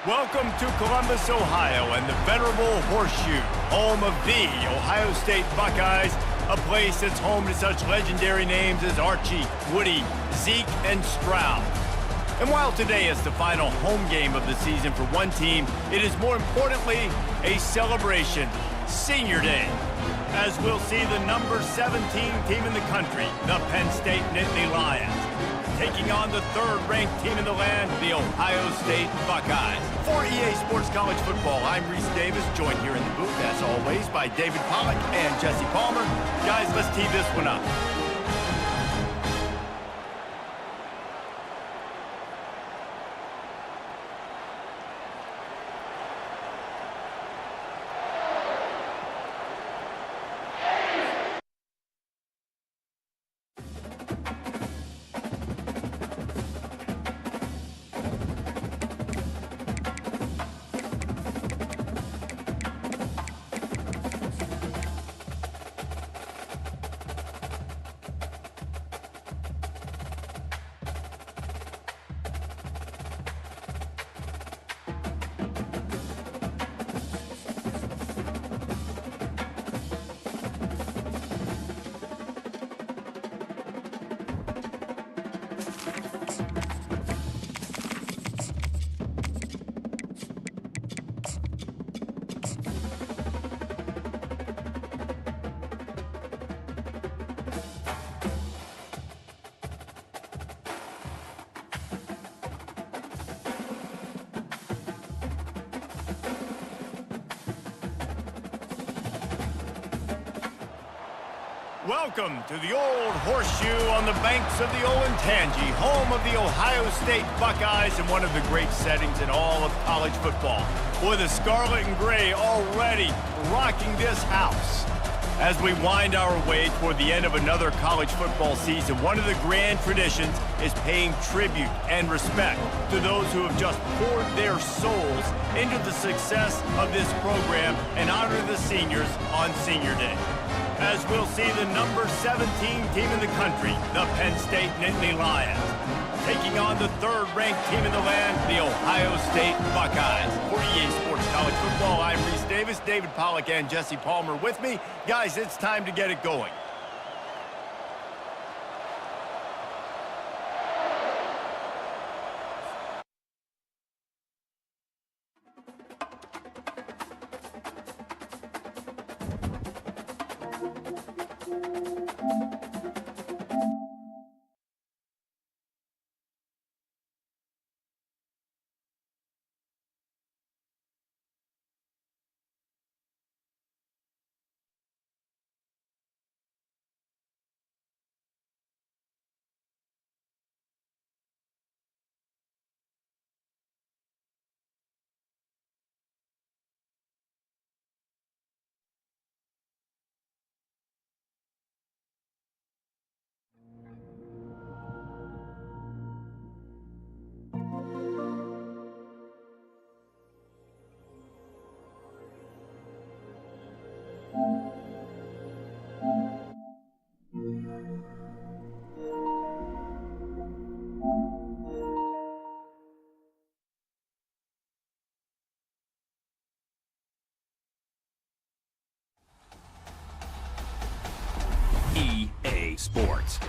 Welcome to Columbus, Ohio, and the venerable Horseshoe, home of the Ohio State Buckeyes, a place that's home to such legendary names as Archie, Woody, Zeke, and Stroud. And while today is the final home game of the season for one team, it is more importantly a celebration, Senior Day, as we'll see the number 17 team in the country, the Penn State Nittany Lions, taking on the third-ranked team in the land, the Ohio State Buckeyes. For EA Sports College Football, I'm Reese Davis, joined here in the booth, as always, by David Pollack and Jesse Palmer. Guys, let's tee this one up. Welcome to the old Horseshoe on the banks of the Olentangy, home of the Ohio State Buckeyes and one of the great settings in all of college football. Boy, the scarlet and gray already rocking this house. As we wind our way toward the end of another college football season, one of the grand traditions is paying tribute and respect to those who have just poured their souls into the success of this program and honor the seniors on Senior Day. As we'll see the number 17 team in the country, the Penn State Nittany Lions, taking on the third-ranked team in the land, the Ohio State Buckeyes. For EA Sports College Football, I'm Reese Davis, David Pollack, and Jesse Palmer with me. Guys, it's time to get it going. EA Sports.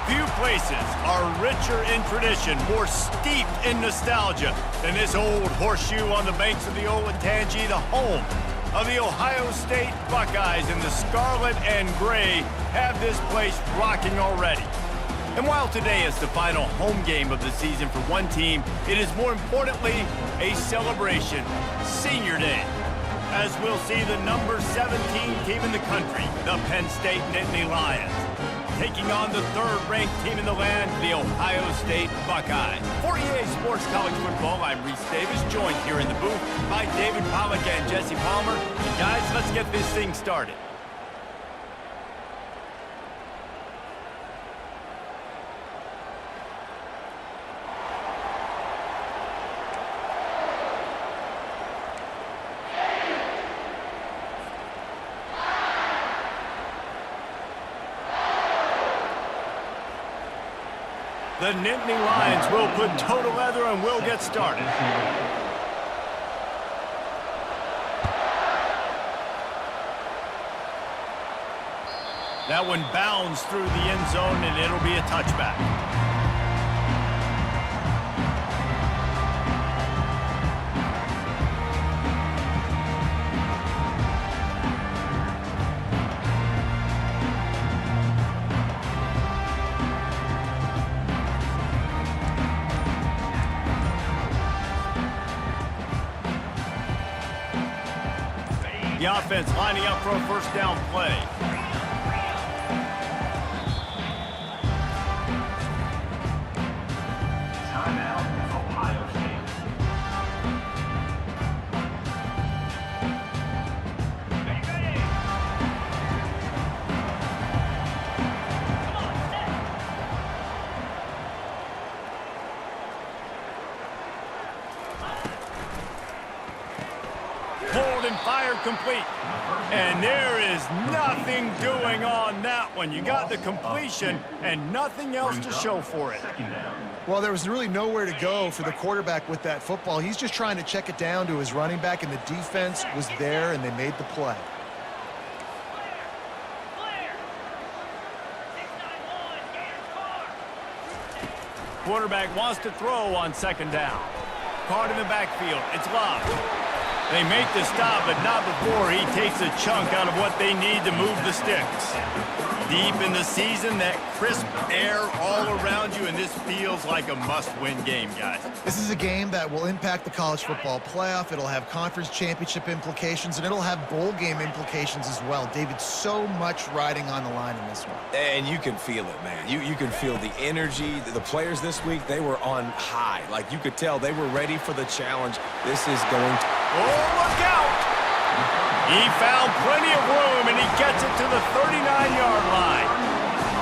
Few places are richer in tradition, more steeped in nostalgia than this old horseshoe on the banks of the Olentangy, the home of the Ohio State Buckeyes, and the scarlet and gray have this place rocking already. And while today is the final home game of the season for one team, it is more importantly a celebration, Senior Day, as we'll see the number 17 team in the country, the Penn State Nittany Lions, taking on the third-ranked team in the land, the Ohio State Buckeyes. For EA Sports College Football, I'm Reese Davis, joined here in the booth by David Pollack and Jesse Palmer. And guys, let's get this thing started. The Nittany Lions will put toe to leather and will get started. That one bounds through the end zone, and it'll be a touchback. The offense lining up for a first down play. Timeout, Ohio State. Hold and fire complete. And there is nothing doing on that one. You got the completion and nothing else to show for it. Well, there was really nowhere to go for the quarterback with that football. He's just trying to check it down to his running back, and the defense was there, and they made the play. Quarterback wants to throw on second down. Card in the backfield. It's locked. They make the stop, but not before he takes a chunk out of what they need to move the sticks. Deep in the season, that crisp air all around you, and this feels like a must-win game, guys. This is a game that will impact the college football playoff. It'll have conference championship implications, and it'll have bowl game implications as well. David, so much riding on the line in this one. And you can feel it, man. You can feel the energy. The players this week, they were on high. Like, you could tell they were ready for the challenge. This is going to... Oh, look out! He found plenty of room, and he gets it to the 39-yard line.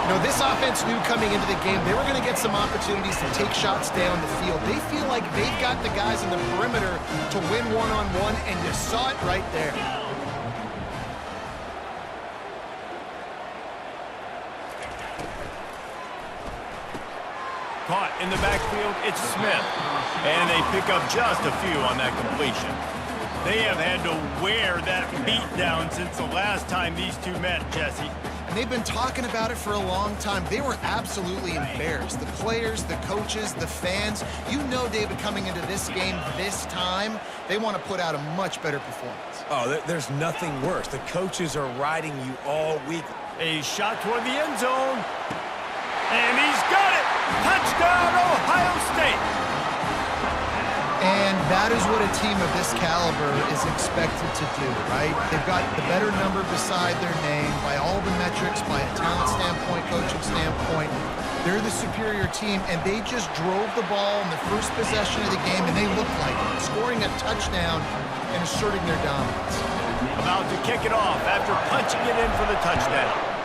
You know, this offense knew coming into the game they were going to get some opportunities to take shots down the field. They feel like they've got the guys in the perimeter to win one-on-one, and you saw it right there. Caught in the backfield, it's Smith. And they pick up just a few on that completion. They have had to wear that beat down since the last time these two met, Jesse. And they've been talking about it for a long time. They were absolutely embarrassed. The players, the coaches, the fans. You know, David, coming into this game this time, they want to put out a much better performance. Oh, there's nothing worse. The coaches are riding you all week. A shot toward the end zone. And he's got it! Touchdown, Ohio State! And that is what a team of this caliber is expected to do, right? They've got the better number beside their name by all the metrics, by a talent standpoint, coaching standpoint. They're the superior team, and they just drove the ball in the first possession of the game, and they looked like it, scoring a touchdown and asserting their dominance. About to kick it off after punching it in for the touchdown.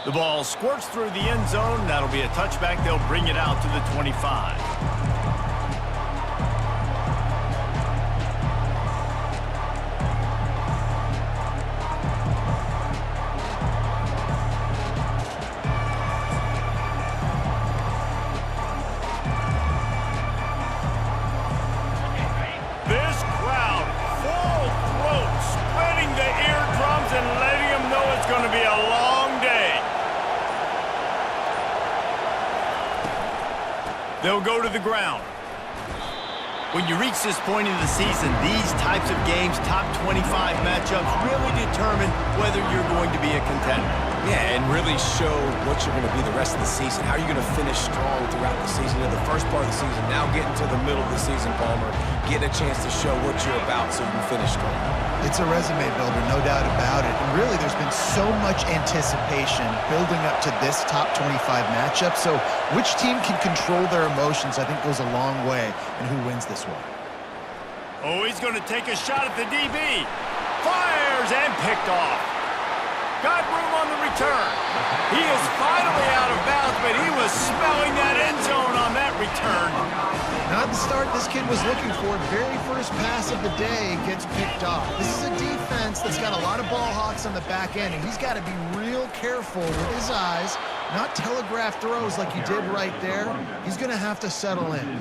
The ball squirts through the end zone. That'll be a touchback. They'll bring it out to the 25. This crowd, full throat, spreading the eardrums and letting them know it's going to be a long They'll go to the ground. When you reach this point in the season, these types of games, top 25 matchups, really determine whether you're going to be a contender. Yeah, and really show what you're going to be the rest of the season. How are you going to finish strong throughout the season? In the first part of the season, now getting to the middle of the season, Palmer, getting a chance to show what you're about so you can finish strong. It's a resume builder, no doubt about it. And really, there's been so much anticipation building up to this top 25 matchup. So which team can control their emotions, I think, goes a long way in who wins this one. Oh, he's going to take a shot at the DB. Fires and picked off. Got room on the return. He is finally out of bounds, but he was smelling that end zone on that return. Not the start this kid was looking for. Very first pass of the day gets picked off. This is a defense that's got a lot of ball hawks on the back end, and he's got to be real careful with his eyes, not telegraph throws like he did right there. He's going to have to settle in.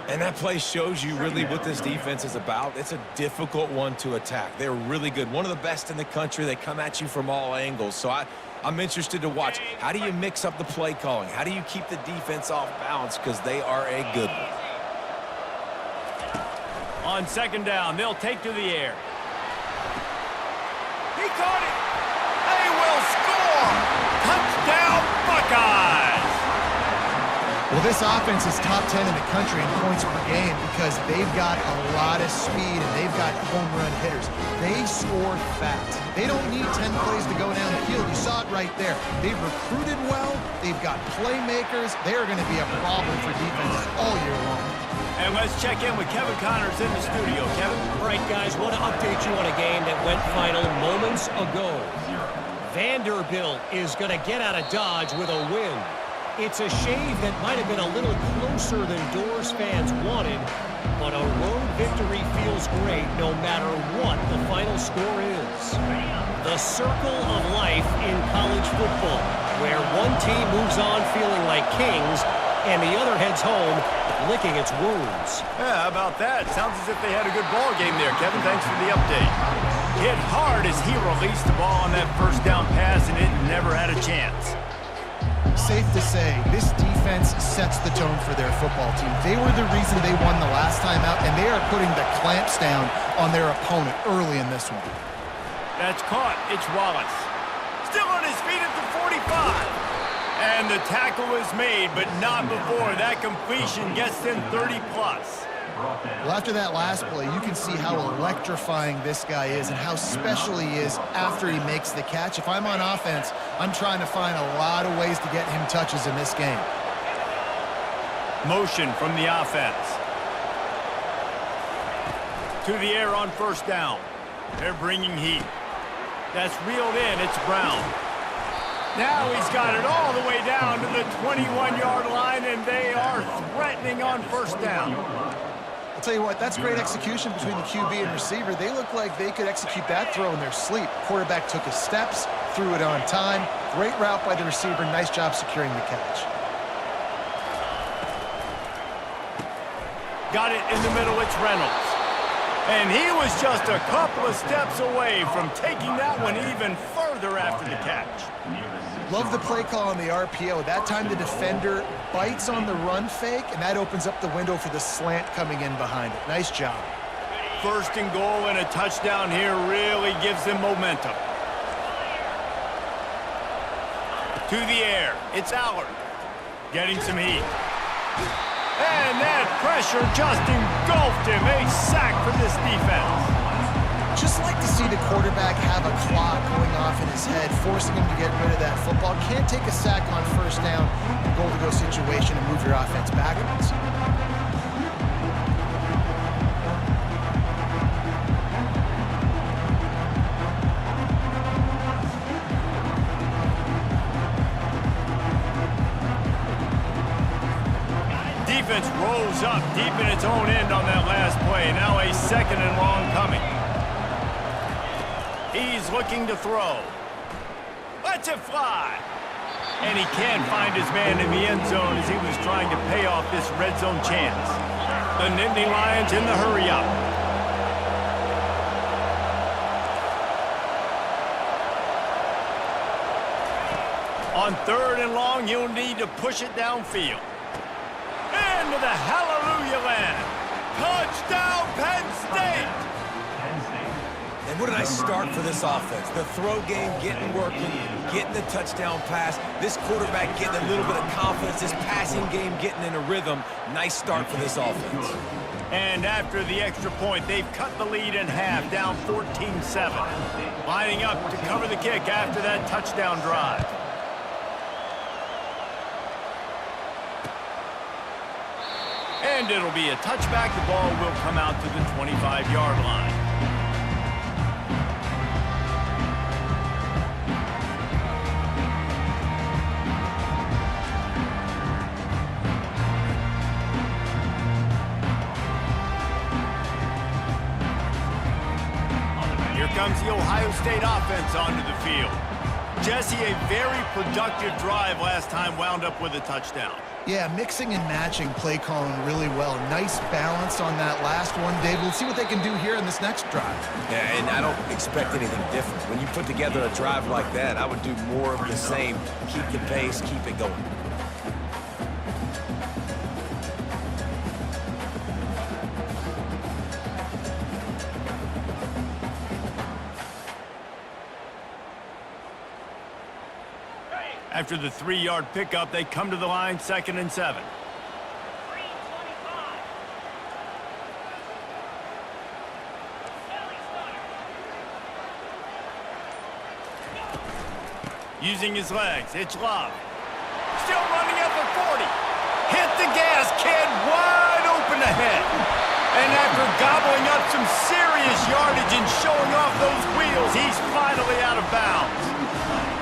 And that play shows you really what this defense is about. It's a difficult one to attack. They're really good. One of the best in the country. They come at you from all angles. So I'm interested to watch. How do you mix up the play calling? How do you keep the defense off balance? Because they are a good one. On second down, they'll take to the air. He caught it. They will score. Touchdown, Buckeyes. Well, this offense is top 10 in the country in points per game because they've got a lot of speed and they've got home run hitters. They score fast. They don't need 10 plays to go down the field. You saw it right there. They've recruited well. They've got playmakers. They're going to be a problem for defenses all year long. And let's check in with Kevin Connors in the studio. Kevin? All right, guys, want to update you on a game that went final moments ago. Vanderbilt is going to get out of Dodge with a win. It's a shave that might have been a little closer than Doors fans wanted, but a road victory feels great no matter what the final score is. The circle of life in college football, where one team moves on feeling like kings and the other heads home licking its wounds. Yeah, how about that? Sounds as if they had a good ball game there, Kevin. Thanks for the update. Hit hard as he released the ball on that first down pass, and it never had a chance. Safe to say, this defense sets the tone for their football team. They were the reason they won the last time out, and they are putting the clamps down on their opponent early in this one. That's caught. It's Wallace. Still on his feet at the 45. And the tackle is made, but not before that completion gets them 30-plus. Well, after that last play, you can see how electrifying this guy is and how special he is after he makes the catch. If I'm on offense, I'm trying to find a lot of ways to get him touches in this game. Motion from the offense. To the air on first down. They're bringing heat. That's reeled in. It's Brown. Now he's got it all the way down to the 21-yard line, and they are threatening on first down. I'll tell you what, that's great execution between the QB and receiver. They look like they could execute that throw in their sleep. Quarterback took his steps, threw it on time. Great route by the receiver. Nice job securing the catch. Got it in the middle. It's Reynolds. And he was just a couple of steps away from taking that one even further after the catch. Love the play call on the RPO. That time the defender bites on the run fake, and that opens up the window for the slant coming in behind it. Nice job. First and goal and a touchdown here really gives them momentum. To the air. It's Allard. Getting some heat. And that pressure just engulfed him. A sack for this defense. Just like to see the quarterback have a clock going off in his head, forcing him to get rid of that football. Can't take a sack on first down in a goal-to-go situation and move your offense backwards. Defense rolls up deep in its own end on that last play. Now a second and long coming. He's looking to throw. Lets it fly. And he can't find his man in the end zone as he was trying to pay off this red zone chance. The Nittany Lions in the hurry-up. On third and long, you'll need to push it downfield. And into the hallelujah land. Touchdown, Penn State! And what a nice start for this offense. The throw game getting working, getting the touchdown pass. This quarterback getting a little bit of confidence. This passing game getting in a rhythm. Nice start for this offense. And after the extra point, they've cut the lead in half, down 14-7. Lining up to cover the kick after that touchdown drive. And it'll be a touchback. The ball will come out to the 25-yard line. Here comes the Ohio State offense onto the field. Jesse, a very productive drive last time, wound up with a touchdown. Yeah, mixing and matching play calling really well. Nice balance on that last one, Dave. We'll see what they can do here in this next drive. Yeah, and I don't expect anything different. When you put together a drive like that, I would do more of the same. Keep the pace, keep it going. After the 3-yard pickup, they come to the line, 2nd and 7. Using his legs, it's Love. Still running at the 40. Hit the gas, kid, wide open ahead. And after gobbling up some serious yardage and showing off those wheels, he's finally out of bounds.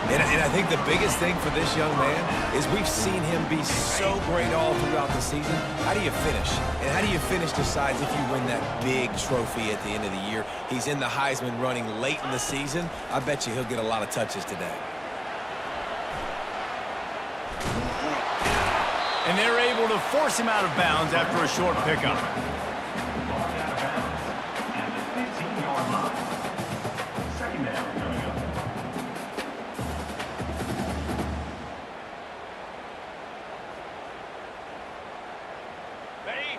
And I think the biggest thing for this young man is we've seen him be so great all throughout the season. How do you finish? And how do you finish decides if you win that big trophy at the end of the year. He's in the Heisman running late in the season. I bet you he'll get a lot of touches today. And they're able to force him out of bounds after a short pickup.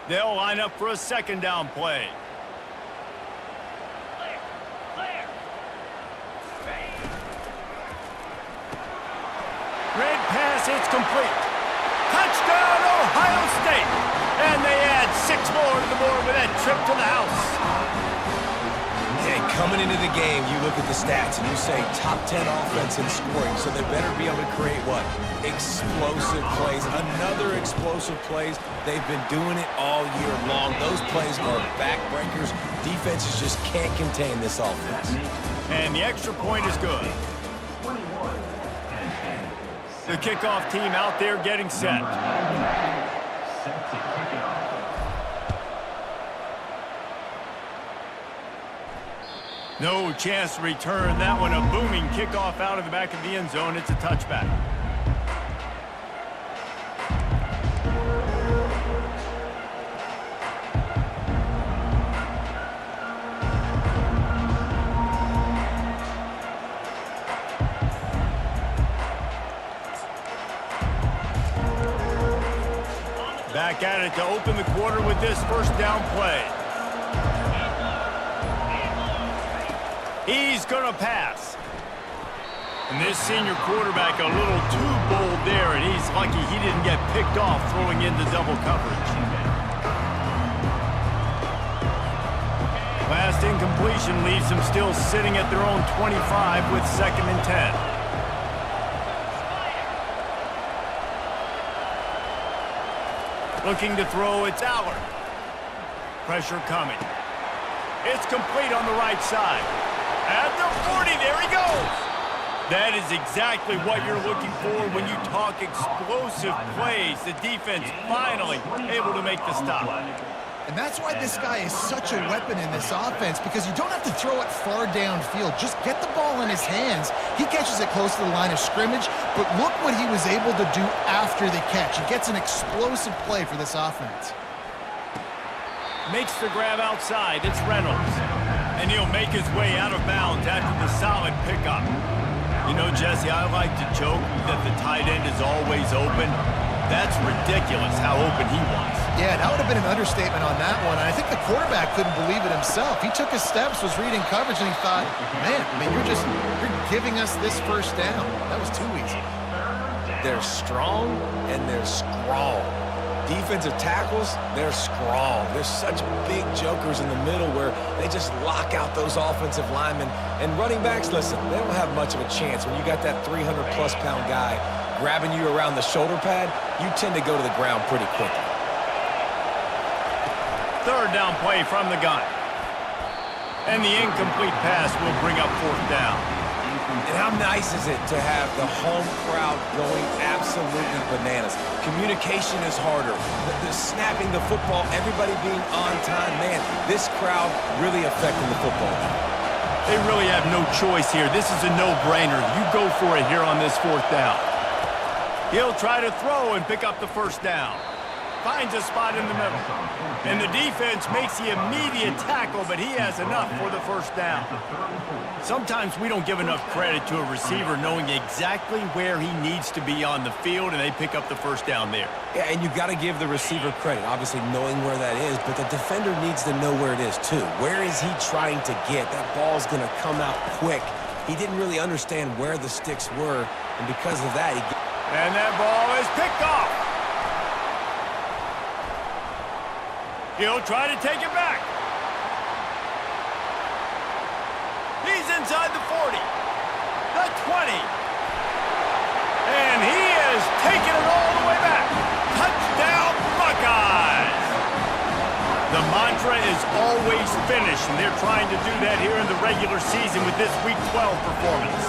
They'll line up for a 2nd down play. Red pass, it's complete. Touchdown, Ohio State! And they add 6 more to the board with that trip to the house. And coming into the game, you look at the stats and you say top 10 offense in scoring, so they better be able to create what? Explosive plays. Another explosive plays. They've been doing it all year long. Those plays are backbreakers. Defenses just can't contain this offense. And the extra point is good. The kickoff team out there getting set. No chance to return that one. A booming kickoff out of the back of the end zone. It's a touchback. Back at it to open the quarter with this 1st down play. He's going to pass. And this senior quarterback a little too bold there, and he's lucky he didn't get picked off throwing into double coverage. Last incompletion leaves them still sitting at their own 25 with 2nd and 10. Looking to throw, it's Allard. Pressure coming. It's complete on the right side. At the 40, there he goes. That is exactly what you're looking for when you talk explosive plays. The defense finally able to make the stop. And that's why this guy is such a weapon in this offense, because you don't have to throw it far downfield. Just get the ball in his hands. He catches it close to the line of scrimmage, but look what he was able to do after the catch. He gets an explosive play for this offense. Makes the grab outside. It's Reynolds. And he'll make his way out of bounds after the solid pickup. You know, Jesse, I like to joke that the tight end is always open. That's ridiculous how open he was. Yeah, that would have been an understatement on that one. And I think the quarterback couldn't believe it himself. He took his steps, was reading coverage, and he thought, man, you're giving us this first down. That was too easy. They're strong and they're strong. Defensive tackles, they're strong. There's such big jokers in the middle where they just lock out those offensive linemen. And running backs, listen, they don't have much of a chance. When you got that 300-plus pound guy grabbing you around the shoulder pad, you tend to go to the ground pretty quickly. Third down play from the gun. And the incomplete pass will bring up fourth down. And how nice is it to have the home crowd going absolutely bananas? Communication is harder. The snapping the football, everybody being on time. Man, this crowd really affecting the football game. They really have no choice here. This is a no-brainer. You go for it here on this fourth down. He'll try to throw and pick up the first down. Finds a spot in the middle. And the defense makes the immediate tackle, but he has enough for the first down. Sometimes we don't give enough credit to a receiver knowing exactly where he needs to be on the field, and they pick up the first down there. Yeah, and you've got to give the receiver credit, obviously knowing where that is, but the defender needs to know where it is too. Where is he trying to get? That ball's going to come out quick. He didn't really understand where the sticks were, and because of that, and that ball is picked off. He'll try to take it back. He's inside the 40, the 20. And he is taking it all the way back. Touchdown, Buckeyes. The mantra is always finish, and they're trying to do that here in the regular season with this Week 12 performance.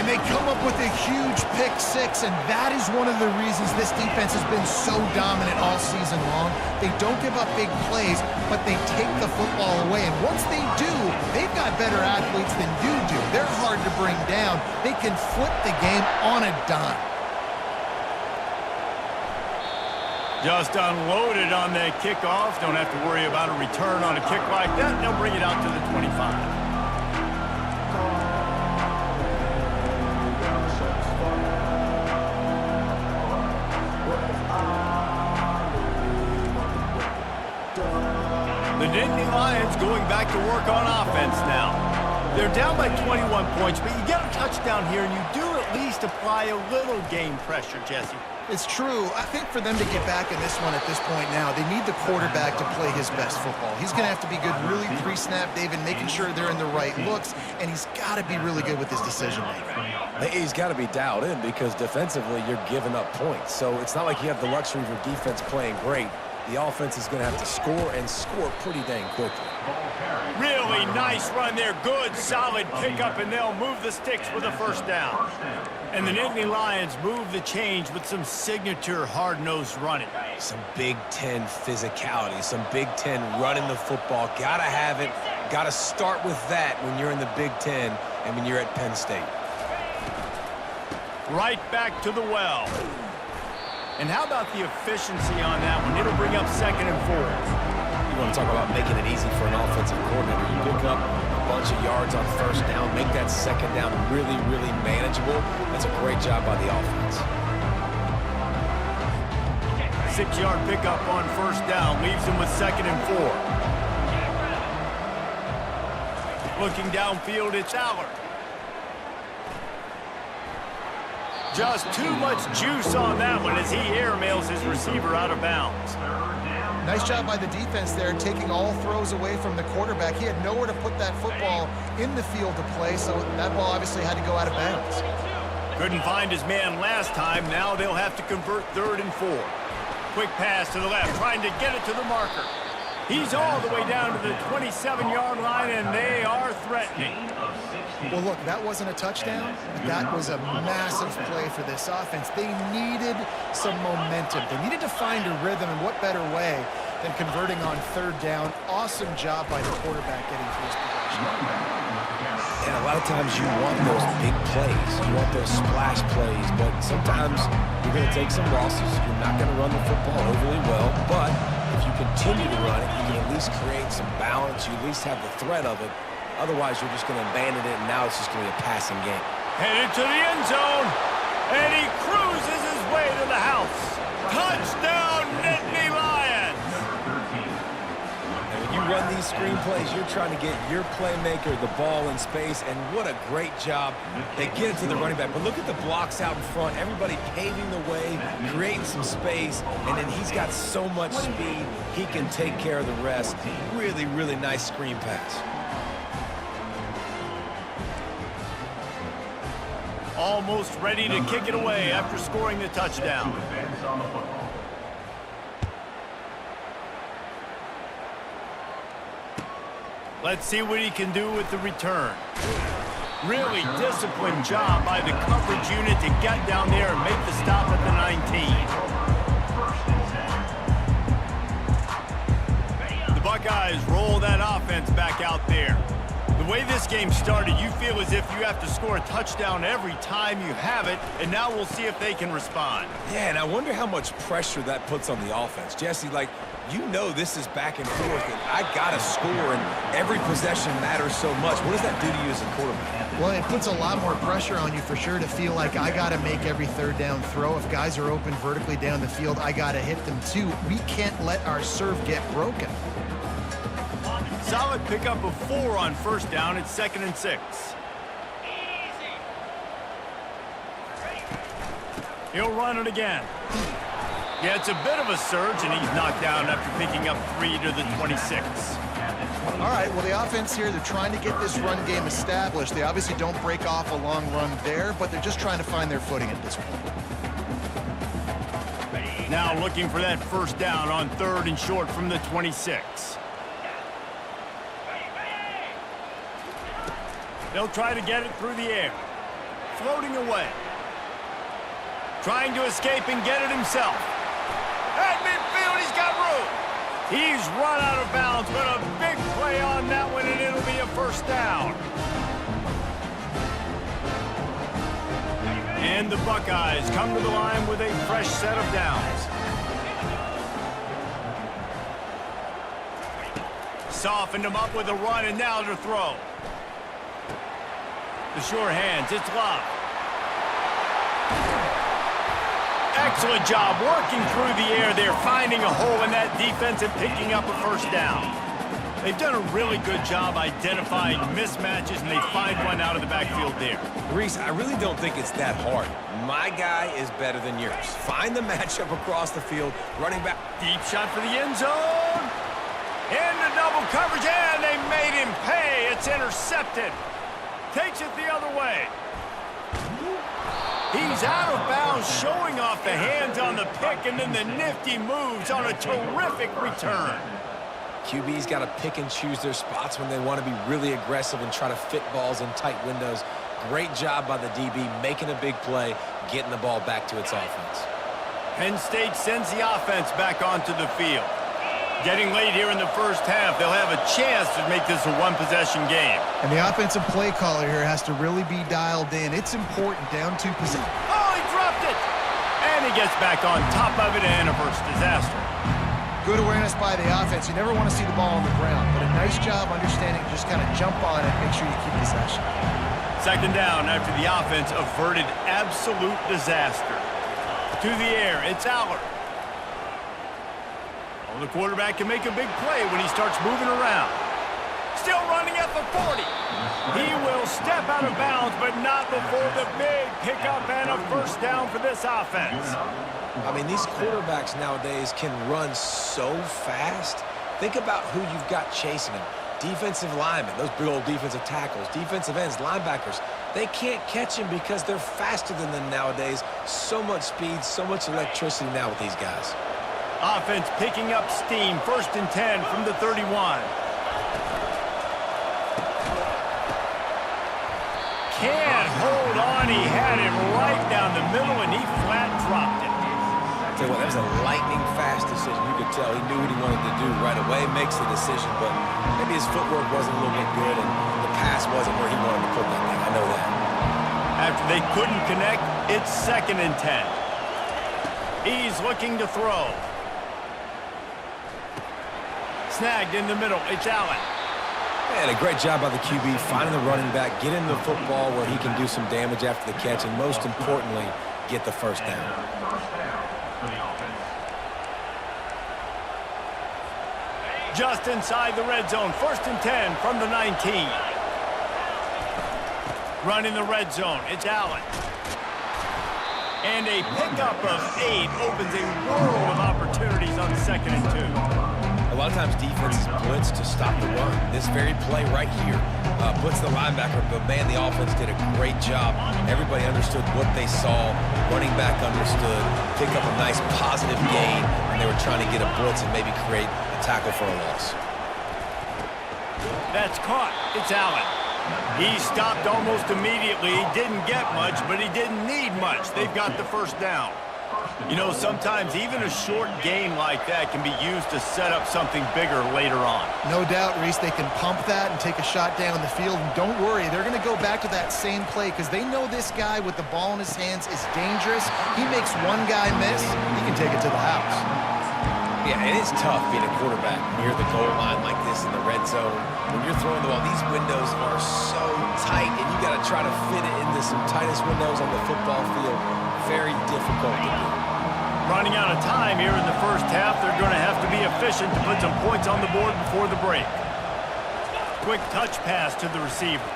And they come up with a huge pick six, and that is one of the reasons this defense has been so dominant all season long. They don't give up big plays, but they take the football away. And once they do, they've got better athletes than you do. They're hard to bring down. They can flip the game on a dime. Just unloaded on that kickoff. Don't have to worry about a return on a kick like that. They'll bring it out to the 25. The Nittany Lions going back to work on offense now. They're down by 21 points, but you get a touchdown here, and you do at least apply a little game pressure, Jesse. It's true. I think for them to get back in this one at this point now, they need the quarterback to play his best football. He's going to have to be good really pre-snap, David, making sure they're in the right looks, and he's got to be really good with his decision-making. he's got to be dialed in because defensively you're giving up points. So it's not like you have the luxury of your defense playing great. The offense is going to have to score and score pretty dang quickly. Really nice run there. Good, solid pickup, and they'll move the sticks with a first down. And the Nittany Lions move the change with some signature hard-nosed running. Some Big Ten physicality, some Big Ten running the football. Got to have it. Got to start with that when you're in the Big Ten and when you're at Penn State. Right back to the well. And how about the efficiency on that one? It'll bring up 2nd and 4. You want to talk about making it easy for an offensive coordinator. You pick up a bunch of yards on first down, make that second down really, really manageable. That's a great job by the offense. 6-yard pickup on first down leaves him with 2nd and 4. Looking downfield, it's Aller. Just too much juice on that one as he airmails his receiver out of bounds. Nice job by the defense there, taking all throws away from the quarterback. He had nowhere to put that football in the field to play, so that ball obviously had to go out of bounds. Couldn't find his man last time. Now they'll have to convert 3rd and 4. Quick pass to the left, trying to get it to the marker. He's all the way down to the 27-yard line, and they are threatening. Well, look, that wasn't a touchdown, but that was a massive play for this offense. They needed some momentum. They needed to find a rhythm, and what better way than converting on 3rd down. Awesome job by the quarterback getting through his progression. And a lot of times you want those big plays. You want those splash plays, but sometimes you're going to take some losses. You're not going to run the football overly well, but if you continue to run it, you can at least create some balance. You at least have the threat of it. Otherwise, you're just going to abandon it, and now it's just going to be a passing game. Headed to the end zone, and he cruises his way to the house. screenplays, you're trying to get your playmaker the ball in space, and what a great job. They get it to the running back. But look at the blocks out in front. Everybody paving the way, creating some space, and then he's got so much speed, he can take care of the rest. Really, really nice screen pass. Almost ready to kick it away after scoring the touchdown. Let's see what he can do with the return. Really disciplined job by the coverage unit to get down there and make the stop at the 19. The Buckeyes roll that offense back out there. The way this game started, you feel as if you have to score a touchdown every time you have it, and now we'll see if they can respond. Yeah, and I wonder how much pressure that puts on the offense. Jesse, like, you know this is back and forth, and I got to score, and every possession matters so much. What does that do to you as a quarterback? Well, it puts a lot more pressure on you for sure to feel like I got to make every third down throw. If guys are open vertically down the field, I got to hit them too. We can't let our serve get broken. Solid pickup of 4 on first down. It's 2nd and 6. He'll run it again. Yeah, it's a bit of a surge, and he's knocked down after picking up 3 to the 26. All right, well, the offense here, they're trying to get this run game established. They obviously don't break off a long run there, but they're just trying to find their footing at this point. Now looking for that first down on 3rd and short from the 26. They'll try to get it through the air. Floating away. Trying to escape and get it himself. At midfield, he's got room. He's run out of bounds, but a big play on that one, and it'll be a first down. And the Buckeyes come to the line with a fresh set of downs. Softened him up with a run, and now to throw. The sure hands, it's Love. Excellent job working through the air there, finding a hole in that defense and picking up a first down. They've done a really good job identifying mismatches, and they find one out of the backfield there. Reese, I really don't think it's that hard. My guy is better than yours. Find the matchup across the field, running back. Deep shot for the end zone. Into double coverage, and they made him pay. It's intercepted. Takes it the other way. He's out of bounds, showing off the hands on the pick, and then the nifty moves on a terrific return. QB's got to pick and choose their spots when they want to be really aggressive and try to fit balls in tight windows. Great job by the DB, making a big play, getting the ball back to its offense. Penn State sends the offense back onto the field. Getting late here in the first half, they'll have a chance to make this a one-possession game. And the offensive play caller here has to really be dialed in. It's important, down 2 possessions. Oh, he dropped it! And he gets back on top of it and averts disaster. Good awareness by the offense. You never want to see the ball on the ground, but a nice job understanding to just kind of jump on it, make sure you keep possession. 2nd down after the offense averted absolute disaster. To the air, it's Allard. The quarterback can make a big play when he starts moving around. Still running at the 40. He will step out of bounds, but not before the big pickup and a first down for this offense. I mean, these quarterbacks nowadays can run so fast. Think about who you've got chasing them. Defensive linemen, those big old defensive tackles, defensive ends, linebackers. They can't catch him because they're faster than them nowadays. So much speed, so much electricity now with these guys. Offense picking up steam. 1st and 10 from the 31. Can't hold on. He had it right down the middle, and he flat dropped it. Tell you what, that was a lightning fast decision. You could tell he knew what he wanted to do right away, makes the decision, but maybe his footwork wasn't a little bit good, and the pass wasn't where he wanted to put that thing. I know that. After they couldn't connect, it's 2nd and 10. He's looking to throw. Snagged in the middle. It's Allen. And a great job by the QB finding the running back, getting the football where he can do some damage after the catch, and most importantly, get the first down. Just inside the red zone, 1st and 10 from the 19. Running the red zone, it's Allen. And a pickup of 8 opens a world of opportunities on 2nd and 2. A lot of times defenses blitz to stop the run. This very play right here puts the linebacker, but man, the offense did a great job. Everybody understood what they saw. Running back understood. Picked up a nice positive gain, and they were trying to get a blitz and maybe create a tackle for a loss. That's caught. It's Allen. He stopped almost immediately. He didn't get much, but he didn't need much. They've got the 1st down. You know, sometimes even a short gain like that can be used to set up something bigger later on. No doubt, Reese, they can pump that and take a shot down the field. And don't worry, they're going to go back to that same play because they know this guy with the ball in his hands is dangerous. He makes one guy miss, he can take it to the house. Yeah, it is tough being a quarterback near the goal line like this in the red zone. When you're throwing the ball, these windows are so tight, and you got to try to fit it into some tightest windows on the football field. Very difficult to do. Running out of time here in the 1st half, they're going to have to be efficient to put some points on the board before the break. Quick touch pass to the receiver.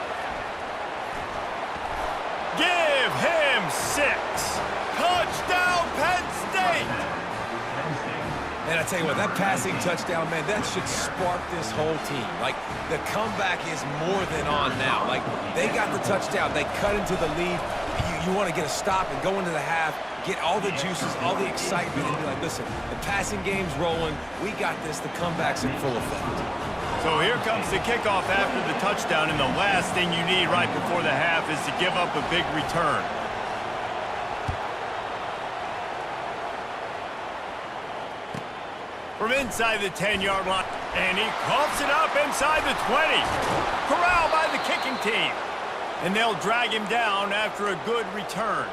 Give him 6. Touchdown, Penn State! And I tell you what, that passing touchdown, man, that should spark this whole team. Like, the comeback is more than on now. Like, they got the touchdown. They cut into the lead. You want to get a stop and go into the half, get all the juices, all the excitement, and be like, listen, the passing game's rolling. We got this. The comeback's in full effect. So here comes the kickoff after the touchdown, and the last thing you need right before the half is to give up a big return. From inside the 10-yard line, and he coughs it up inside the 20. Corralled by the kicking team. And they'll drag him down after a good return.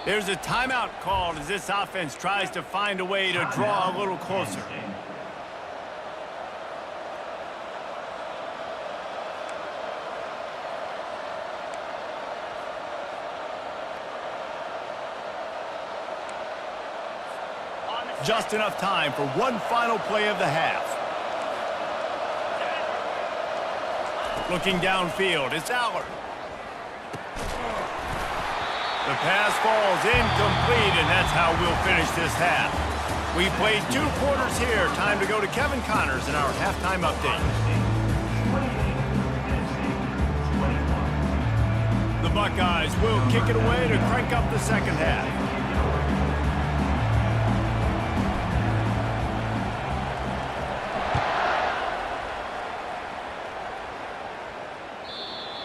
There's a timeout called as this offense tries to find a way to draw a little closer. Just enough time for one final play of the half. Looking downfield, it's Allard. The pass falls incomplete, and that's how we'll finish this half. We've played 2 quarters here. Time to go to Kevin Connors in our halftime update. The Buckeyes will kick it away to crank up the 2nd half.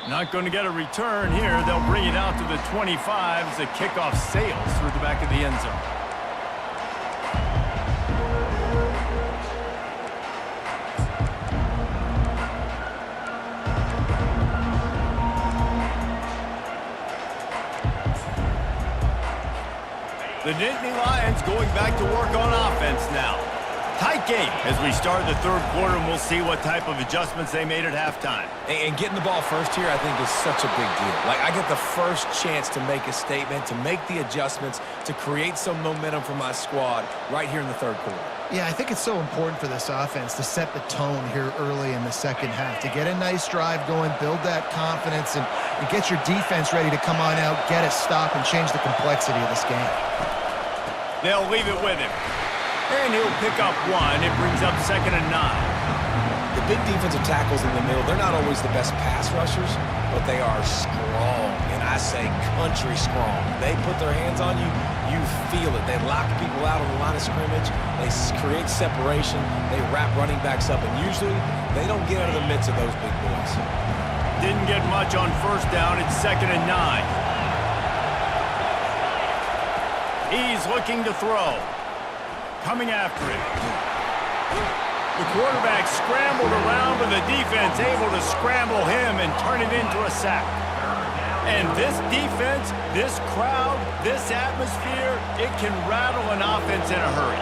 Not going to get a return here. They'll bring it out to the 25 as the kickoff sails through the back of the end zone. The Nittany Lions going back to work on offense now. Tight game as we start the 3rd quarter, and we'll see what type of adjustments they made at halftime. And getting the ball first here, I think, is such a big deal. Like, I get the first chance to make a statement, to make the adjustments, to create some momentum for my squad right here in the 3rd quarter. Yeah, I think it's so important for this offense to set the tone here early in the 2nd half, to get a nice drive going, build that confidence, and get your defense ready to come on out, get a stop, and change the complexity of this game. They'll leave it with him. And he'll pick up 1. It brings up 2nd and 9. The big defensive tackles in the middle, they're not always the best pass rushers, but they are strong, and I say country strong. They put their hands on you, you feel it. They lock people out on the line of scrimmage. They create separation. They wrap running backs up, and usually they don't get out of the midst of those big boys. Didn't get much on 1st down. It's 2nd and 9. He's looking to throw. Coming after it. The quarterback scrambled around, but the defense able to scramble him and turn it into a sack. And this defense, this crowd, this atmosphere, it can rattle an offense in a hurry.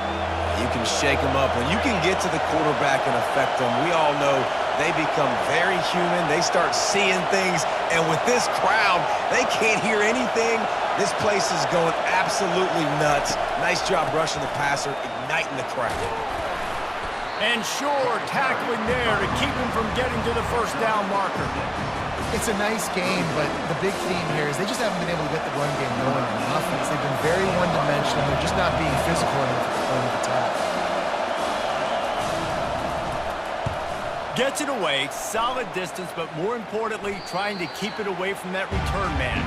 You can shake them up. When you can get to the quarterback and affect them, we all know they become very human. They start seeing things. And with this crowd, they can't hear anything. This place is going absolutely nuts. Nice job rushing the passer, igniting the crowd. And sure, tackling there to keep him from getting to the first down marker. It's a nice game, but the big theme here is they just haven't been able to get the run game going on offense. They've been very one-dimensional. They're just not being physical enough at the point of attack. Gets it away, solid distance, but more importantly, trying to keep it away from that return man.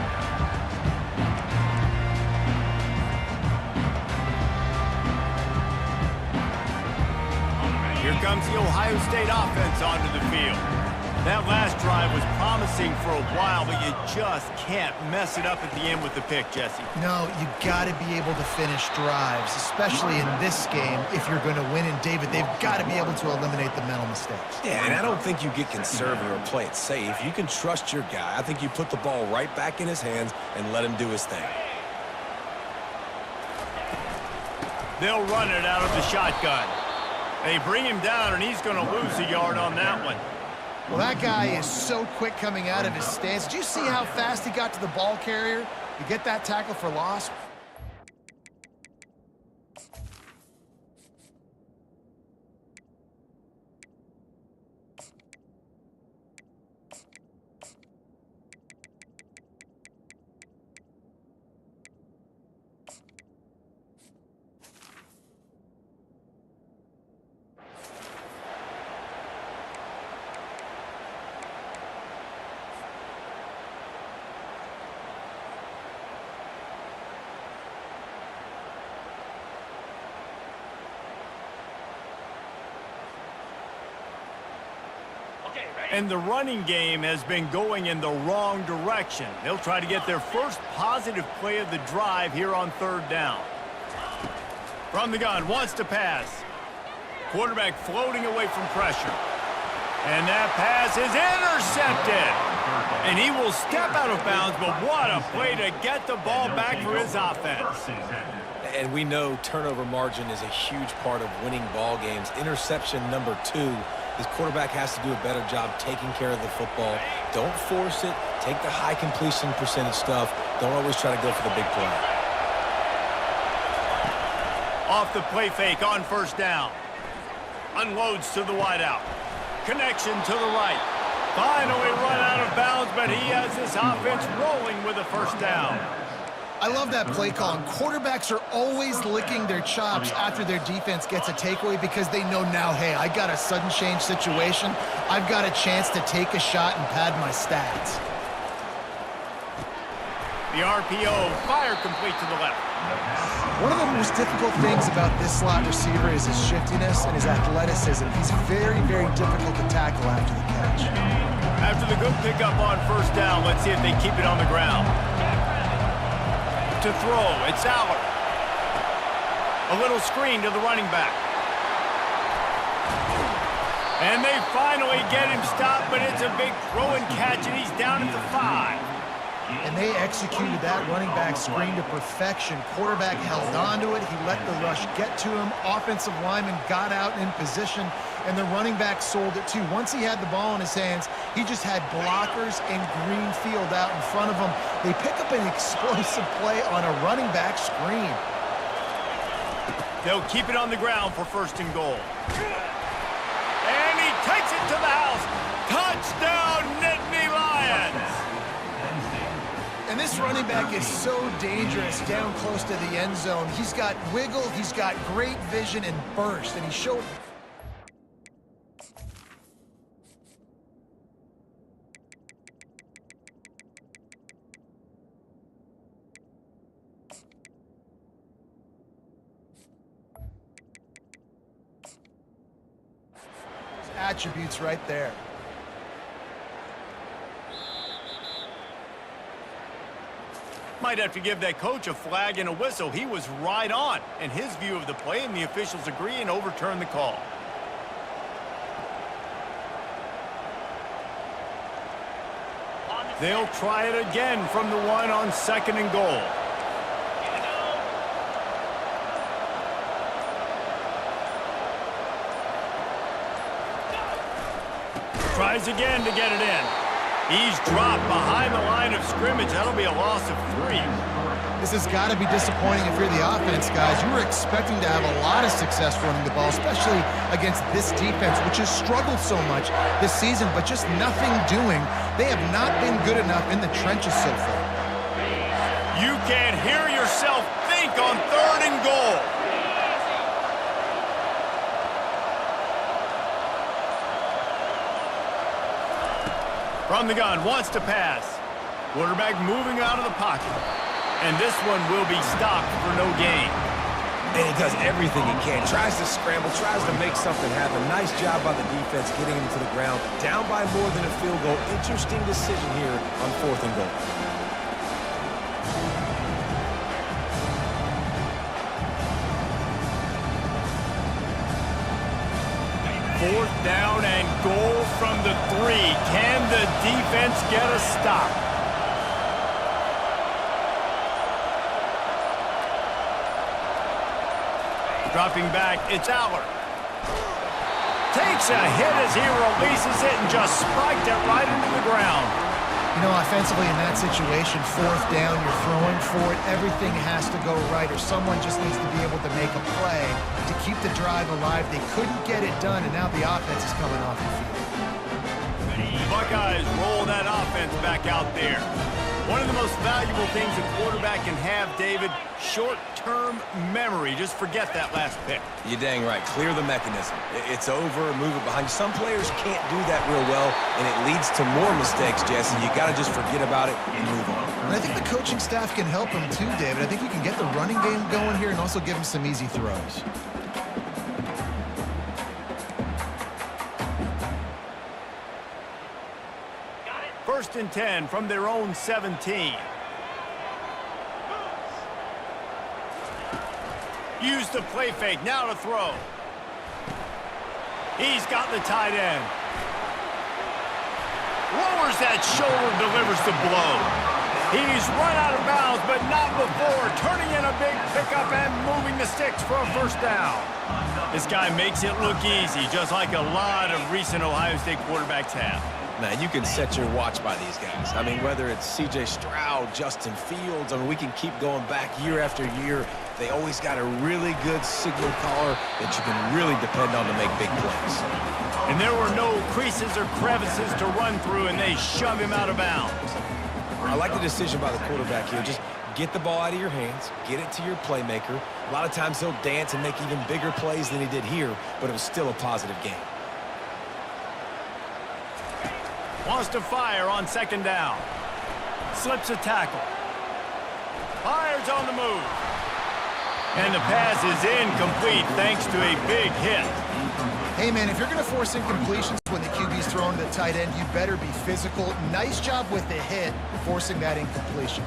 Here comes the Ohio State offense onto the field. That last drive was promising for a while, but you just can't mess it up at the end with the pick, Jesse. No, you got to be able to finish drives, especially in this game. If you're going to win, and David, they've got to be able to eliminate the mental mistakes. Yeah, and I don't think you get conservative or play it safe. You can trust your guy. I think you put the ball right back in his hands and let him do his thing. They'll run it out of the shotgun. They bring him down, and he's going to lose a yard on that one. Well, that guy is so quick coming out of his stance. Did you see how fast he got to the ball carrier to get that tackle for loss? And the running game has been going in the wrong direction. They'll try to get their first positive play of the drive here on third down. From the gun, wants to pass. Quarterback floating away from pressure. And that pass is intercepted. And he will step out of bounds, but what a play to get the ball back for his offense. And we know turnover margin is a huge part of winning ball games. Interception number 2. His quarterback has to do a better job taking care of the football. Don't force it. Take the high completion percentage stuff. Don't always try to go for the big play. Off the play fake on first down. Unloads to the wideout. Connection to the right. Finally run out of bounds, but he has this offense rolling with a first down. I love that play call. And quarterbacks are always licking their chops after their defense gets a takeaway because they know now, hey, I got a sudden change situation. I've got a chance to take a shot and pad my stats. The RPO, fire complete to the left. One of the most difficult things about this slot receiver is his shiftiness and his athleticism. He's very, very difficult to tackle after the catch. After the good pickup on first down, let's see if they keep it on the ground. To throw, it's Aller. A little screen to the running back. And they finally get him stopped, but it's a big throw and catch, and he's down at the 5. And they executed that running back screen to perfection. Quarterback held on to it. He let the rush get to him. Offensive lineman got out in position, and the running back sold it too. Once he had the ball in his hands, he just had blockers and green field out in front of him. They pick up an explosive play on a running back screen. They'll keep it on the ground for first and goal. And he takes it to the house. Touchdown, Nittany Lions! And this running back is so dangerous down close to the end zone. He's got wiggle, he's got great vision and burst, and he showed... attributes right there. Might have to give that coach a flag and a whistle. He was right on in his view of the play, and the officials agree and overturn the call. On the They'll try it again from the 1 on 2nd and goal. Tries again to get it in. He's dropped behind the line of scrimmage. That'll be a loss of 3. This has got to be disappointing if you're the offense, guys. You were expecting to have a lot of success running the ball, especially against this defense, which has struggled so much this season, but just nothing doing. They have not been good enough in the trenches so far. You can't hear yourself think on 3rd and goal. From the gun, wants to pass. Quarterback moving out of the pocket. And this one will be stopped for no gain. And he does everything he can. Tries to scramble, tries to make something happen. Nice job by the defense getting him to the ground. Down by more than a field goal. Interesting decision here on 4th and goal. 4th down and goal from the 3. Can the defense get a stop? Dropping back, it's Aller. Takes a hit as he releases it and just spiked it right into the ground. You know, offensively in that situation, 4th down, you're throwing for it. Everything has to go right, or someone just needs to be able to make a play to keep the drive alive. They couldn't get it done, and now the offense is coming off the field. Buckeyes roll that offense back out there. One of the most valuable things a quarterback can have, David, short-term memory. Just forget that last pick. You're dang right. Clear the mechanism. It's over, move it behind you. Some players can't do that real well, and it leads to more mistakes, Jesse. You got to just forget about it and move on. And I think the coaching staff can help him too, David. I think we can get the running game going here and also give him some easy throws. First and 10 from their own 17. Use the play fake, now to throw. He's got the tight end. Lowers that shoulder, delivers the blow. He's run out of bounds, but not before. Turning in a big pickup and moving the sticks for a 1st down. This guy makes it look easy, just like a lot of recent Ohio State quarterbacks have. Now, you can set your watch by these guys. I mean, whether it's C.J. Stroud, Justin Fields, I mean, we can keep going back year after year. They always got a really good signal caller that you can really depend on to make big plays. And there were no creases or crevices to run through, and they shove him out of bounds. I like the decision by the quarterback here. Just get the ball out of your hands, get it to your playmaker. A lot of times he'll dance and make even bigger plays than he did here, but it was still a positive game. Wants to fire on 2nd down. Slips a tackle. Fires on the move. And the pass is incomplete thanks to a big hit. Hey, man, if you're going to force incompletions when the QB's throwing to the tight end, you better be physical. Nice job with the hit, forcing that incompletion.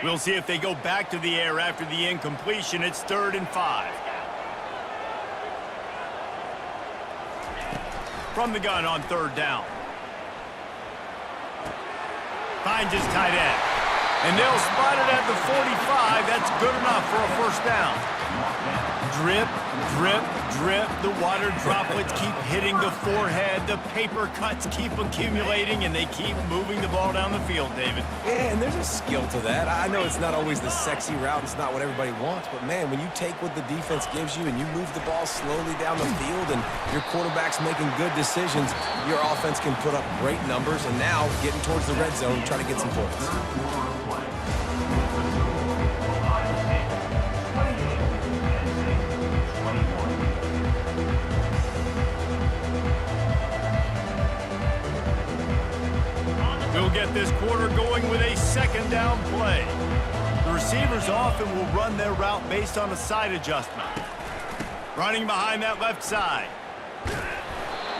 We'll see if they go back to the air after the incompletion. It's 3rd and 5. From the gun on 3rd down. Finds his tight end. And they'll spot it at the 45. That's good enough for a 1st down. Drip, drip, drip. The water droplets keep hitting the forehead. The paper cuts keep accumulating, and they keep moving the ball down the field, David. Yeah, and there's a skill to that. I know it's not always the sexy route. It's not what everybody wants. But, man, when you take what the defense gives you and you move the ball slowly down the field and your quarterback's making good decisions, your offense can put up great numbers. And now getting towards the red zone, trying to get some points. We'll get this quarter going with a 2nd down play. The receivers often will run their route based on a side adjustment. Running behind that left side.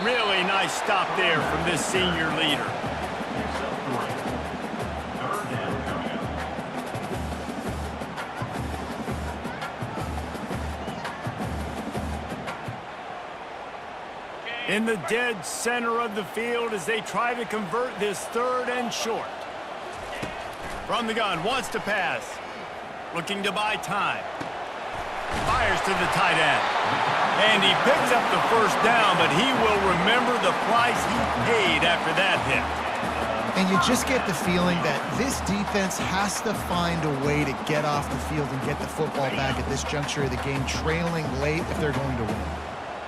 Really nice stop there from this senior leader. In the dead center of the field as they try to convert this 3rd and short. From the gun, wants to pass. Looking to buy time. Fires to the tight end. And he picks up the first down, but he will remember the price he paid after that hit. And you just get the feeling that this defense has to find a way to get off the field and get the football back at this juncture of the game, trailing late if they're going to win.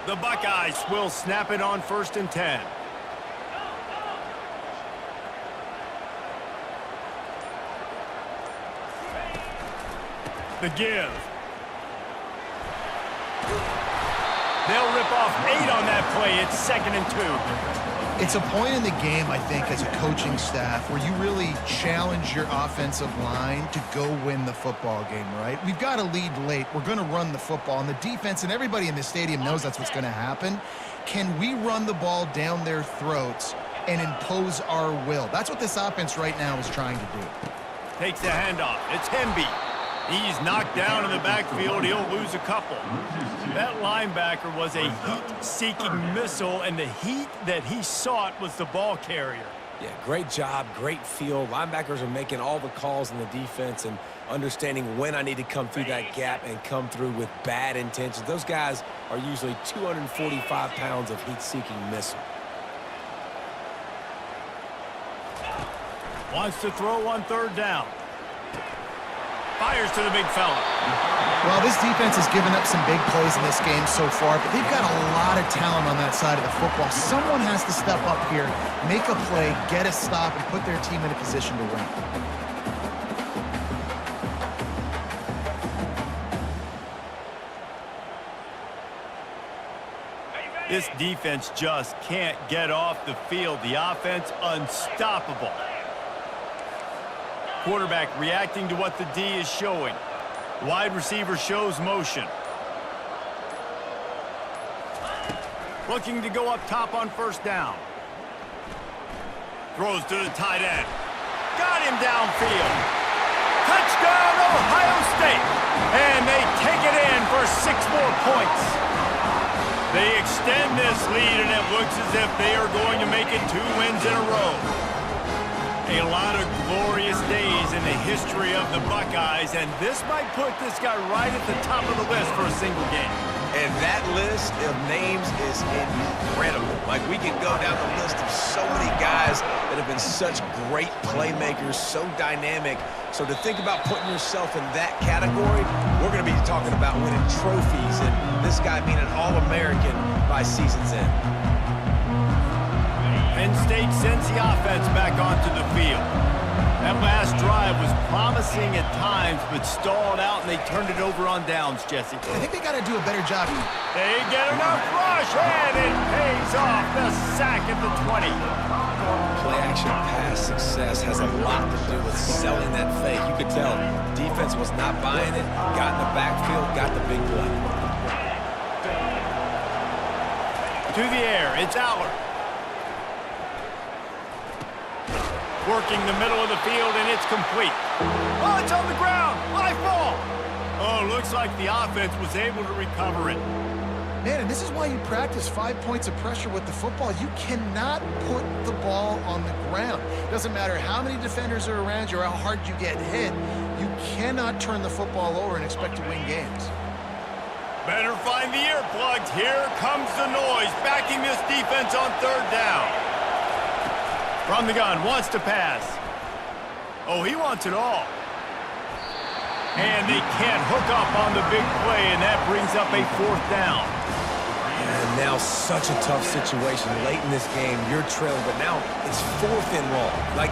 The Buckeyes will snap it on 1st and 10. The give. They'll rip off 8 on that play. It's 2nd and 2. It's a point in the game, I think, as a coaching staff where you really challenge your offensive line to go win the football game, right? We've got to lead late. We're going to run the football. And the defense and everybody in the stadium knows that's what's going to happen. Can we run the ball down their throats and impose our will? That's what this offense right now is trying to do. Takes the handoff. It's Hemby. He's knocked down in the backfield. He'll lose a couple. That linebacker was a heat-seeking missile, and the heat that he sought was the ball carrier. Yeah, great job, great feel. Linebackers are making all the calls in the defense and understanding when I need to come through that gap and come through with bad intentions. Those guys are usually 245 pounds of heat-seeking missile. Wants to throw on 3rd down. Fires to the big fella. Well, this defense has given up some big plays in this game so far, but they've got a lot of talent on that side of the football. Someone has to step up here, make a play, get a stop, and put their team in a position to win. This defense just can't get off the field. The offense unstoppable. Quarterback reacting to what the D is showing. Wide receiver shows motion. Looking to go up top on 1st down. Throws to the tight end. Got him downfield. Touchdown, Ohio State. And they take it in for 6 more points. They extend this lead, and it looks as if they are going to make it 2 wins in a row. A lot of glorious days in the history of the Buckeyes, and this might put this guy right at the top of the list for a single game. And that list of names is incredible. Like, we can go down the list of so many guys that have been such great playmakers, so dynamic. So to think about putting yourself in that category, we're going to be talking about winning trophies, and this guy being an All-American by season's end. Penn State sends the offense back onto the field. That last drive was promising at times, but stalled out, and they turned it over on downs, Jesse. I think they got to do a better job. They get enough rush, and it pays off. The sack at the 20. Play-action pass success has a lot to do with selling that fake. You could tell defense was not buying it, got in the backfield, got the big play. To the air, it's Allard. Working the middle of the field, and it's complete. Oh, it's on the ground. High ball. Oh, looks like the offense was able to recover it. Man, and this is why you practice 5 points of pressure with the football. You cannot put the ball on the ground. Doesn't matter how many defenders are around you or how hard you get hit. You cannot turn the football over and expect to win games. Better find the earplugs. Here comes the noise, backing this defense on 3rd down. From the gun, wants to pass. Oh, he wants it all. And they can't hook up on the big play, and that brings up a 4th down. And now such a tough situation late in this game. You're trailing, but now it's 4th and long. Like,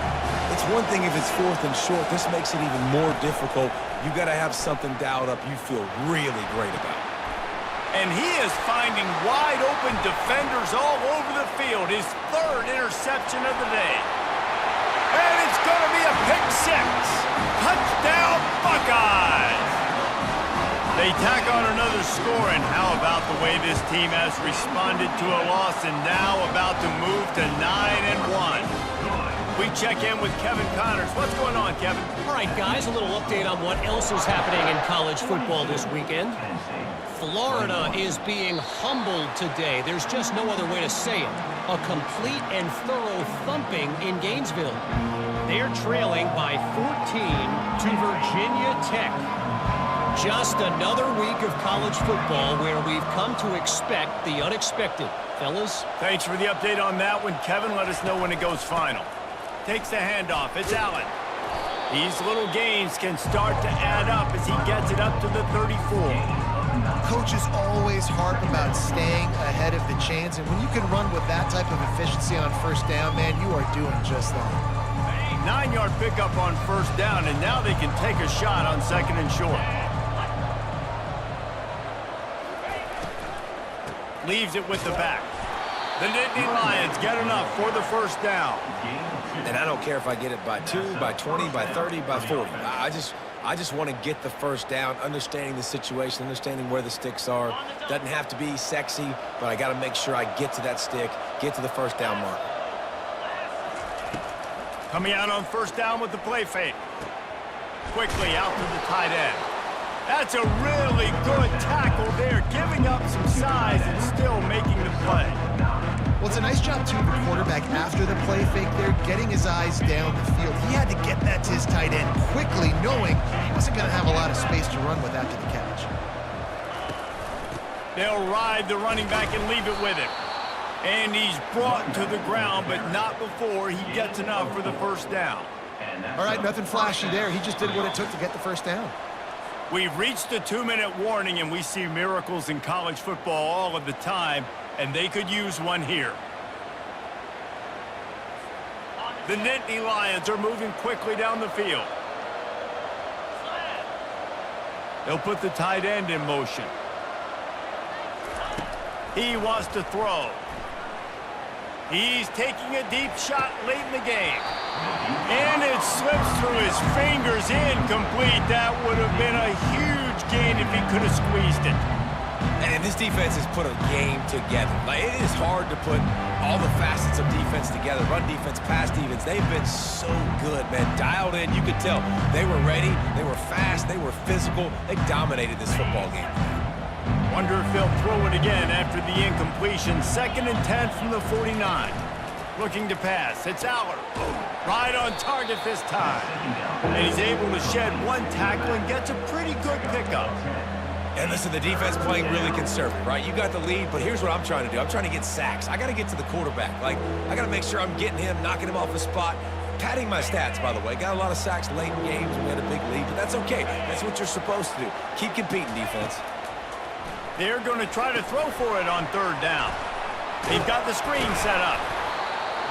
it's one thing if it's 4th and short. This makes it even more difficult. You got to have something dialed up you feel really great about. And he is finding wide-open defenders all over the field. His 3rd interception of the day. And it's going to be a pick 6. Touchdown, Buckeyes! They tack on another score, and how about the way this team has responded to a loss and now about to move to 9-1. We check in with Kevin Connors. What's going on, Kevin? All right, guys, a little update on what else is happening in college football this weekend. Florida is being humbled today. There's just no other way to say it. A complete and thorough thumping in Gainesville. They're trailing by 14 to Virginia Tech. Just another week of college football where we've come to expect the unexpected. Fellas? Thanks for the update on that one, Kevin. Let us know when it goes final. Takes the handoff. It's Allen. These little gains can start to add up as he gets it up to the 34. Coaches always harp about staying ahead of the chains, and when you can run with that type of efficiency on first down, man, you are doing just that. 9-yard pickup on first down, and now they can take a shot on second and short. Leaves it with the back. The Nittany Lions get enough for the first down. And I don't care if I get it by 2, by 20, by 30, by 40. I just want to get the first down, understanding the situation, understanding where the sticks are. Doesn't have to be sexy, but I got to make sure I get to that stick, get to the first down mark. Coming out on first down with the play fake. Quickly out to the tight end. That's a really good tackle there, giving up some size and still making the play. Well, it's a nice job, too, the quarterback after the play fake there, getting his eyes down the field. He had to get that to his tight end quickly, knowing he wasn't going to have a lot of space to run with after the catch. They'll ride the running back and leave it with him. And he's brought to the ground, but not before he gets enough for the first down. All right, nothing flashy there. He just did what it took to get the first down. We've reached the 2-minute warning, and we see miracles in college football all of the time, and they could use one here. The Nittany Lions are moving quickly down the field. They'll put the tight end in motion. He wants to throw. He's taking a deep shot late in the game. And it slips through his fingers, incomplete. That would have been a huge gain if he could have squeezed it. And this defense has put a game together. Like, it is hard to put all the facets of defense together. Run defense, pass defense. They've been so good, man. Dialed in. You could tell they were ready. They were fast. They were physical. They dominated this football game. Wonder if they'll throw it again after the incompletion. 2nd and 10 from the 49. Looking to pass. It's Aller. Right on target this time. And he's able to shed one tackle and gets a pretty good pickup. And listen, the defense playing really conservative, right? You got the lead, but here's what I'm trying to do. I'm trying to get sacks. I got to get to the quarterback. Like, I got to make sure I'm getting him, knocking him off the spot. Padding my stats, by the way. Got a lot of sacks late in games. We had a big lead, but that's okay. That's what you're supposed to do. Keep competing, defense. They're going to try to throw for it on third down. They've got the screen set up.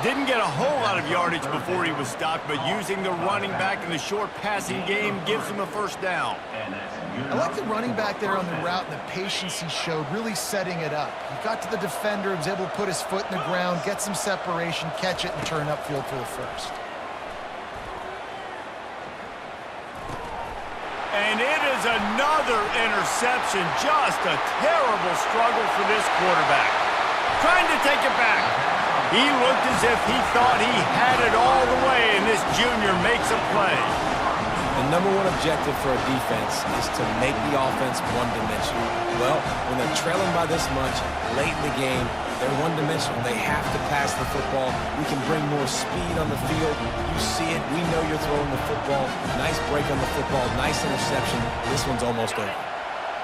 Didn't get a whole lot of yardage before he was stopped, but using the running back in the short passing game gives him a first down. I like the running back there on the route and the patience he showed, really setting it up. He got to the defender, was able to put his foot in the ground, get some separation, catch it, and turn upfield for the first. And it is another interception. Just a terrible struggle for this quarterback. Trying to take it back. He looked as if he thought he had it all the way, and this junior makes a play. The number one objective for a defense is to make the offense one-dimensional. Well, when they're trailing by this much late in the game, they're one-dimensional. They have to pass the football. We can bring more speed on the field. You see it. We know you're throwing the football. Nice break on the football. Nice interception. This one's almost over.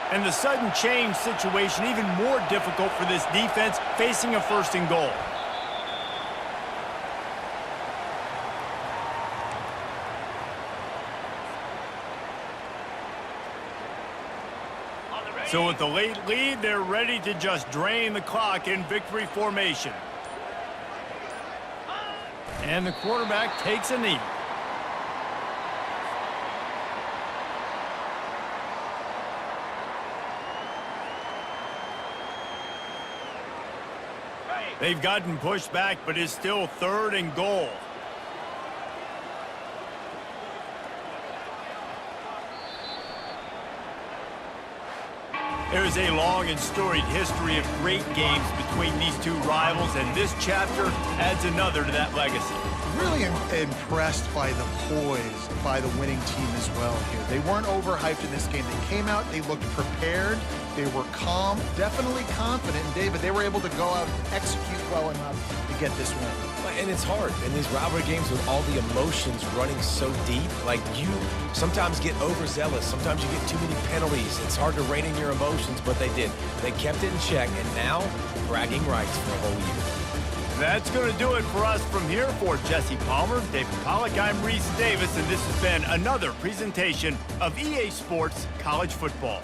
And the sudden change situation even more difficult for this defense facing a 1st and goal. So with the late lead, they're ready to just drain the clock in victory formation. And the quarterback takes a knee. They've gotten pushed back, but it's still 3rd and goal. There's a long and storied history of great games between these two rivals, and this chapter adds another to that legacy. really impressed by the poise by the winning team as well here. They weren't overhyped in this game. They came out, they looked prepared, they were calm, definitely confident. And David, they were able to go out and execute well enough to get this win. And it's hard in these rivalry games with all the emotions running so deep. Like, you sometimes get overzealous. Sometimes you get too many penalties. It's hard to rein in your emotions, but they did. They kept it in check, and now bragging rights for a whole year. That's going to do it for us from here. For Jesse Palmer, David Pollack, I'm Reese Davis, and this has been another presentation of EA Sports College Football.